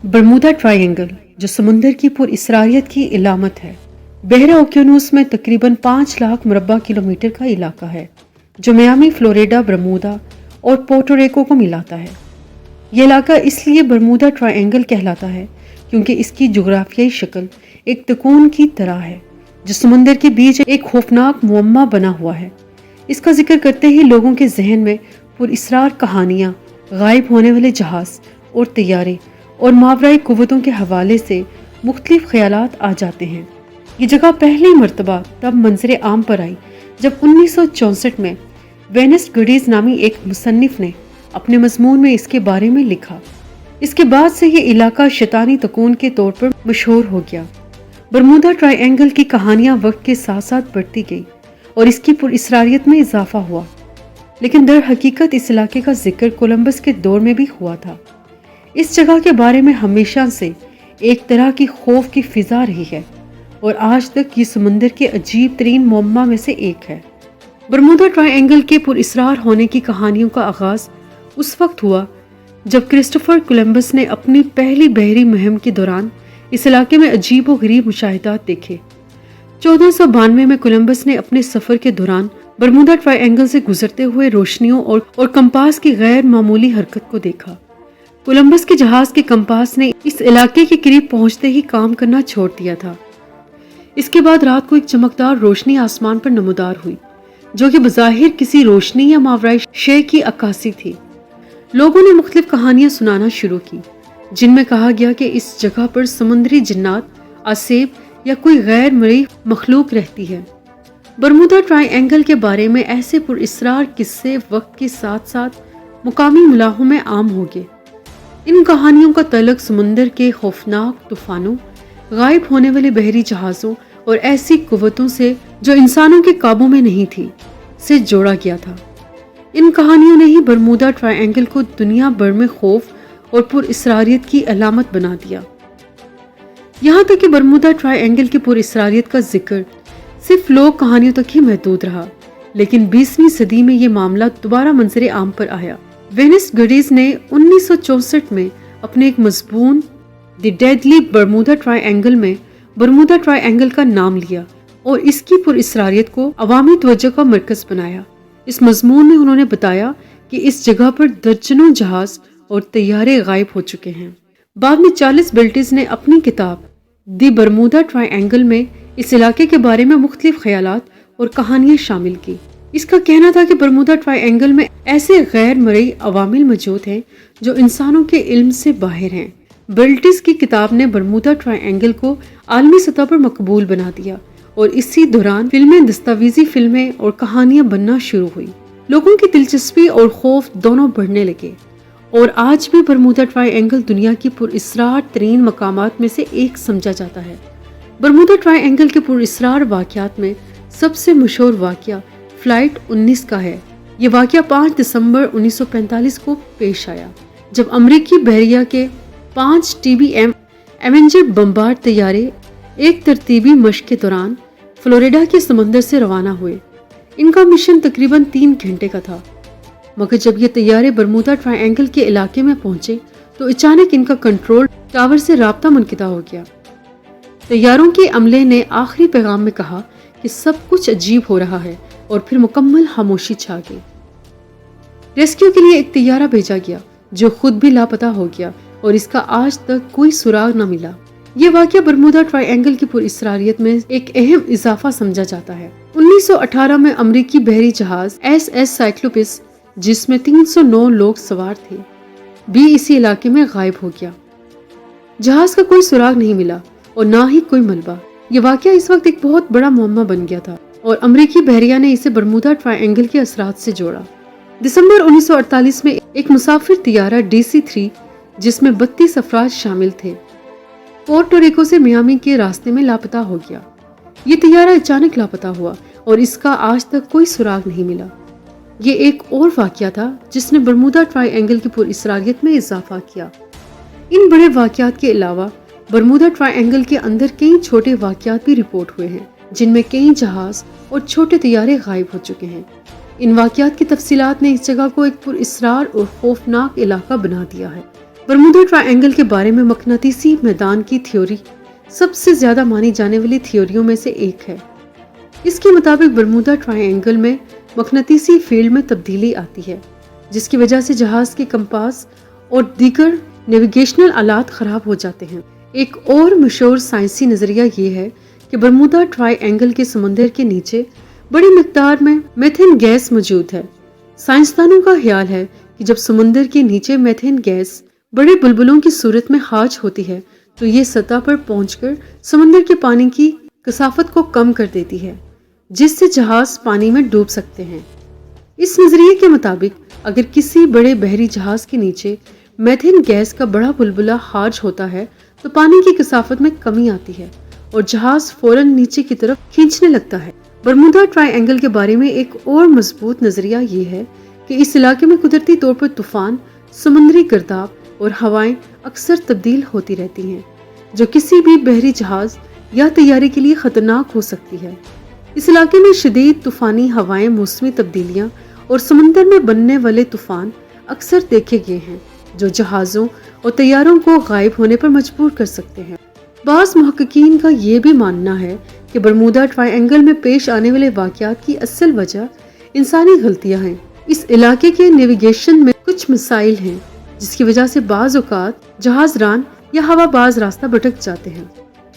Bermuda triangle جو سمندر کی پر اسراریت کی علامت ہے، بحیرہ اوقیانوس میں تقریباً 5 لاکھ مربع کلومیٹر کا علاقہ ہے جو میامی، فلوریڈا، برمودا اور پورٹو ریکو کو ملاتا ہے۔ یہ علاقہ اس لیے برمودا ٹرائنگل کہلاتا ہے کیونکہ اس کی جغرافیائی شکل ایک تکون کی طرح ہے جو سمندر کے بیچ ایک خوفناک معمہ بنا ہوا ہے۔ اس کا ذکر کرتے ہی لوگوں کے ذہن میں پر اسرار کہانیاں، غائب ہونے والے جہاز اور طیارے اور ماورائی قوتوں کے حوالے سے مختلف خیالات آ جاتے ہیں۔ یہ جگہ پہلی مرتبہ تب منظر عام پر آئی جب 1964 میں وینسٹ گڈیز نامی ایک مصنف نے اپنے مضمون میں اس کے بارے میں لکھا۔ اس کے بعد سے یہ علاقہ شیطانی تکون کے طور پر مشہور ہو گیا۔ برمودا ٹرائنگل کی کہانیاں وقت کے ساتھ ساتھ بڑھتی گئی اور اس کی پر اسراریت میں اضافہ ہوا، لیکن در حقیقت اس علاقے کا ذکر کولمبس کے دور میں بھی ہوا تھا۔ اس جگہ کے بارے میں ہمیشہ سے ایک طرح کی خوف کی فضا رہی ہے اور آج تک یہ سمندر کے عجیب ترین معمہ میں سے ایک ہے۔ برمودا ٹرائنگل کے پر اسرار ہونے کی کہانیوں کا آغاز اس وقت ہوا جب کرسٹوفر کولمبس نے اپنی پہلی بحری مہم کے دوران اس علاقے میں عجیب و غریب مشاہدات دیکھے۔ 1492 میں کولمبس نے اپنے سفر کے دوران برمودا ٹرائنگل سے گزرتے ہوئے روشنیوں اور کمپاس کی غیر معمولی حرکت کو دیکھا۔ کولمبس کے جہاز کے کمپاس نے اس علاقے کے قریب پہنچتے ہی کام کرنا چھوڑ دیا تھا۔ اس کے بعد رات کو ایک چمکدار روشنی آسمان پر نمودار ہوئی جو کہ بظاہر کسی روشنی یا ماورائی شے کی عکاسی تھی۔ لوگوں نے مختلف کہانیاں سنانا شروع کی جن میں کہا گیا کہ اس جگہ پر سمندری جنات، آسیب یا کوئی غیر مرئی مخلوق رہتی ہے۔ برمودا ٹرائنگل کے بارے میں ایسے پر اسرار قصے وقت کے ساتھ ساتھ مقامی ملاحوں میں عام ہو گئے۔ ان کہانیوں کا تعلق سمندر کے خوفناک طوفانوں، غائب ہونے والے بحری جہازوں اور ایسی قوتوں سے جو انسانوں کے قابو میں نہیں تھی سے جوڑا گیا تھا۔ ان کہانیوں نے ہی برمودا ٹرائنگل کو دنیا بھر میں خوف اور پر اسراریت کی علامت بنا دیا۔ یہاں تک کہ برمودا ٹرائنگل کی پر اسراریت کا ذکر صرف لوک کہانیوں تک ہی محدود رہا، لیکن 20ویں صدی میں یہ معاملہ دوبارہ منظر عام پر آیا۔ وینسٹ گڈیز نے 1964 میں اپنے ایک مضمون دی ڈیڈلی برمودا ٹرائنگل میں برمودا ٹرائنگل کا نام لیا اور اس کی پر اسراریت کو عوامی توجہ کا مرکز بنایا۔ اس مضمون میں انہوں نے بتایا کہ اس جگہ پر درجنوں جہاز اور طیارے غائب ہو چکے ہیں۔ بعد میں چارلس بلٹز نے اپنی کتاب دی برمودا ٹرائنگل میں اس علاقے کے بارے میں مختلف خیالات اور کہانیاں شامل کی۔ اس کا کہنا تھا کہ برمودا ٹرائنگل میں ایسے غیر مرئی عوامل موجود ہیں جو انسانوں کے علم سے باہر ہیں۔ بلٹز کی کتاب نے برمودا ٹرائنگل کو عالمی سطح پر مقبول بنا دیا اور اسی دوران فلمیں، دستاویزی فلمیں اور کہانیاں بننا شروع ہوئی۔ لوگوں کی دلچسپی اور خوف دونوں بڑھنے لگے اور آج بھی برمودا ٹرائنگل دنیا کی پر اسرار ترین مقامات میں سے ایک سمجھا جاتا ہے۔ برمودا ٹرائنگل کے پر اسرار واقعات میں سب سے مشہور واقعہ فلائٹ 19 کا ہے۔ یہ واقعہ 5 دسمبر 1945 کو پیش آیا جب امریکی بحریہ کے 5 TBM ایونجر بمبارڈ طیارے ایک ترتیبی مشق کے دوران فلوریڈا کے سمندر سے روانہ ہوئے۔ ان کا مشن تقریباً 3 گھنٹے کا تھا، مگر جب یہ طیارے برمودا ٹرائنگل کے علاقے میں پہنچے تو اچانک ان کا کنٹرول ٹاور سے رابطہ منقطع ہو گیا۔ طیاروں کے عملے نے آخری پیغام میں کہا کہ سب کچھ عجیب ہو رہا ہے اور پھر مکمل خاموشی چھا گئی۔ ریسکیو کے لیے ایک طیارہ بھیجا گیا جو خود بھی لاپتہ ہو گیا اور اس کا آج تک کوئی سراغ نہ ملا۔ یہ واقعہ برمودا ٹرائنگل کی پر اسراریت میں ایک اہم اضافہ سمجھا جاتا ہے۔ 1918 میں امریکی بحری جہاز SS سائکلوپس جس میں 309 لوگ سوار تھے بھی اسی علاقے میں غائب ہو گیا۔ جہاز کا کوئی سراغ نہیں ملا اور نہ ہی کوئی ملبہ۔ یہ واقعہ اس وقت ایک بہت بڑا معمہ بن گیا تھا اور امریکی بحریہ نے اسے برمودا ٹرائنگل کے اثرات سے جوڑا۔ دسمبر 1948 میں ایک مسافر طیارہ DC-3 جس میں 32 افراد شامل تھے پورٹو ریکو سے میامی کے راستے میں لاپتہ ہو گیا۔ یہ طیارہ اچانک لاپتہ ہوا اور اس کا آج تک کوئی سراغ نہیں ملا۔ یہ ایک اور واقعہ تھا جس نے برمودا ٹرائنگل کی پر اسراریت میں اضافہ کیا۔ ان بڑے واقعات کے علاوہ برمودا ٹرائنگل کے اندر کئی چھوٹے واقعات بھی رپورٹ ہوئے ہیں جن میں کئی جہاز اور چھوٹے طیارے غائب ہو چکے ہیں۔ ان واقعات کی تفصیلات نے اس جگہ کو ایک پر اسرار اور خوفناک علاقہ بنا دیا ہے برمودا ट्रायंगल के बारे में मकनातीसी मैदान की थ्योरी सबसे ज्यादा मानी जाने वाली थ्योरियों में से एक है। इसके मुताबिक बरमूदा ट्रायंगल में मकनातीसी फील्ड में तब्दीली आती है, जिसकी वजह से जहाज के कंपास और दीगर नेविगेशनल आलात खराब हो जाते हैं। एक और मशहूर साइंसी नजरिया ये है कि बरमूदा ट्रायंगल के समुंदर के नीचे बड़ी मिकदार में मेथेन गैस मौजूद है। साइंसदानों का ख्याल है कि जब समुंदर के नीचे मेथेन गैस बड़े बुलबुलों की सूरत में खाज होती है तो ये सतह पर पहुंचकर समुंदर के पानी की कसाफत को कम कर देती है, जिससे जहाज पानी में डूब सकते हैं। इस नजरिए के मुताबिक अगर किसी बड़े बहरी जहाज के नीचे मेथेन गैस का बड़ा बुलबुला खाज होता है तो पानी की कसाफत में कमी आती है और जहाज फौरन नीचे की तरफ खींचने लगता है। बरमूदा ट्रायंगल के बारे में एक और मजबूत नजरिया ये है कि इस इलाके में कुदरती तौर पर तूफान, समुद्री गर्दाब और हवाएं अक्सर तब्दील होती रहती हैं, जो किसी भी बहरी जहाज या तैयारी के लिए खतरनाक हो सकती है। इस इलाके में शदीद तूफानी हवाएं, मौसमी तब्दीलियां और समुंदर में बनने वाले तूफान अक्सर देखे गए हैं, जो जहाज़ों और तैयारों को गायब होने पर मजबूर कर सकते हैं। बाज़ मुहक्किकीन का ये भी मानना है कि बरमूदा ट्रायंगल में पेश आने वाले वाक़यात की असल वजह इंसानी गलतियां हैं। इस इलाके के नेविगेशन में कुछ मसाइल हैं, जिसकी वजह से बाज़ औक़ात जहाज़रान या हवाबाज रास्ता भटक जाते हैं।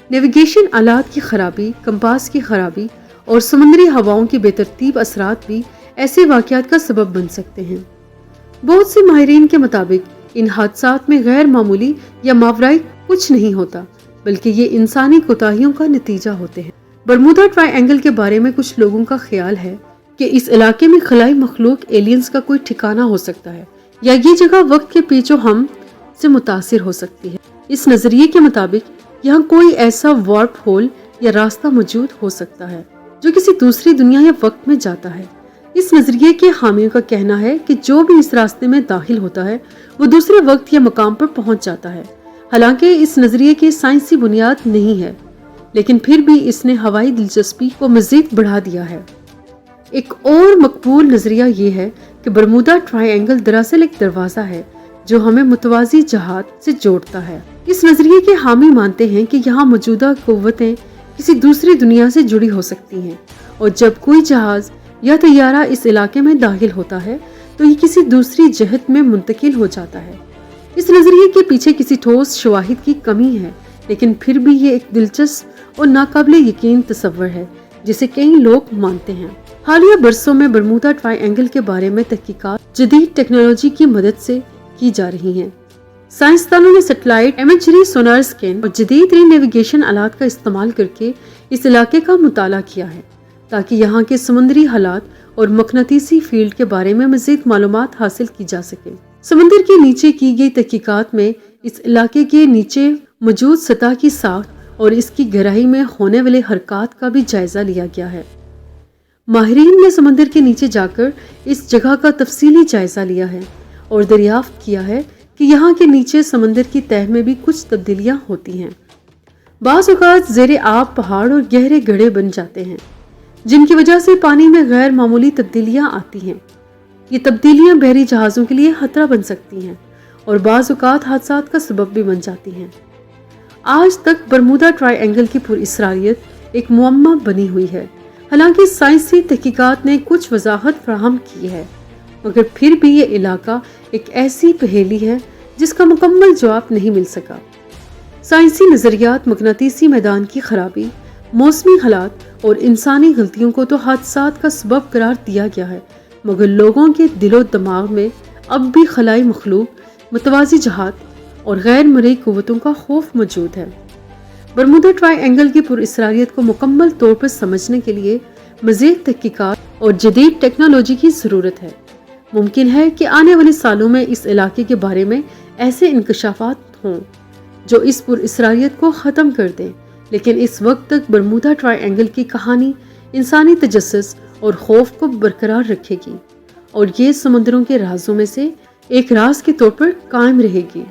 नेविगेशन आलात की खराबी, कंपास की खराबी और समुद्री हवाओं की बेतरतीब असरात भी ऐसे वाक़यात का सबब बन सकते हैं। बहुत से माहिरीन के मुताबिक इन हादसात में गैर मामूली या मावराई कुछ नहीं होता, बल्कि ये इंसानी कोताहियों का नतीजा होते हैं। बरमूदा ट्रायंगल के बारे में कुछ लोगों का ख्याल है कि इस इलाके में खलाई मखलूक एलियंस का कोई ठिकाना हो सकता है, या ये जगह वक्त के पीछो हम से मुतासिर हो सकती है। इस नजरिए के मुताबिक यहाँ कोई ऐसा वार्प होल या रास्ता मौजूद हो सकता है जो किसी दूसरी दुनिया या वक्त में जाता है। इस नजरिए के हामियों का कहना है कि जो भी इस रास्ते में दाखिल होता है वो दूसरे वक्त या मकाम पर पहुंच जाता है। हालांकि इस नजरिए की साइंसी बुनियाद नहीं है, लेकिन फिर भी इसने हवाई दिलचस्पी को मजीद बढ़ा दिया है। एक और मकबूल नजरिया ये है कि बरमूदा ट्रायंगल दरअसल एक दरवाजा है जो हमें मुतवाजी जहाज से जोड़ता है। इस नजरिए के हामी मानते हैं कि यहाँ मौजूदा कुव्वतें किसी दूसरी दुनिया से जुड़ी हो सकती हैं, और जब कोई जहाज या तैयारा इस इलाके में दाखिल होता है तो ये किसी दूसरी जहत में मुंतकिल हो जाता है। इस नजरिए के पीछे किसी ठोस शवाहिद की कमी है, लेकिन फिर भी ये एक दिलचस्प और नाकाबिले यकीन तस्वर है जिसे कई लोग मानते हैं। हालिया बरसों में बरमूदा ट्रायंगल के बारे में तहकीकात जदीद टेक्नोलॉजी की मदद से की जा रही हैं। साइंसदानों ने सैटेलाइट इमेजरी, सोनार स्कैन और जदीद नेविगेशन आलात का इस्तेमाल करके इस इलाके का मुताला किया है, ताकि यहाँ के समुद्री हालात और मकनातीसी फील्ड के बारे में मजीद मालूमात हासिल की जा सके। समुद्र के नीचे की गई तहकीकात में इस इलाके के नीचे मौजूद सतह की साख्त और इसकी गहराई में होने वाले हरकत का भी जायजा लिया गया है। माहिरीन ने समुद्र के नीचे जाकर इस जगह का तफसीली जायजा लिया है और दरियाफ्त किया है कि यहाँ के नीचे समंदर की तह में भी कुछ तब्दीलियाँ होती हैं। बाज़ औक़ात ज़ेरे आब पहाड़ और गहरे गड्ढे बन जाते हैं, जिनकी वजह से पानी में गैर मामूली तब्दीलियाँ आती हैं। ये तब्दीलियाँ बहरी जहाज़ों के लिए खतरा बन सकती हैं और बाज़ औक़ात हादसात का सबब भी बन जाती हैं। आज तक बरमूदा ट्रायंगल की पुरअसरारियत एक मुअम्मा बनी हुई है। हालांकि साइंसी तहकीकात ने कुछ वजाहत फराहम की है, मगर फिर भी ये इलाका एक ऐसी पहेली है जिसका मुकम्मल जवाब नहीं मिल सका। साइंसी नज़रियात मकनातीसी मैदान की खराबी, मौसमी हालात और इंसानी गलतियों को तो हादसात का सबब करार दिया गया है, मगर लोगों के दिलो दिमाग में अब भी खलाई मखलूक, मुतवाज़ी जहाज और गैर मरई कुव्वतों का खौफ मौजूद है। बरमूदा ट्रायंगल की पुरअसरारियत को मुकम्मल तौर पर समझने के लिए मज़ीद तहकीकात और जदीद टेक्नोलॉजी की ज़रूरत है। मुमकिन है कि आने वाले सालों में इस इलाके के बारे में ऐसे इंकशाफात हों जो इस पुरअसरारियत को ख़त्म कर दें, लेकिन इस वक्त तक बरमूदा ट्रायंगल की कहानी इंसानी तजस्सुस और खौफ को बरकरार रखेगी और ये समुद्रों के राजों में से एक राज के तौर पर कायम रहेगी।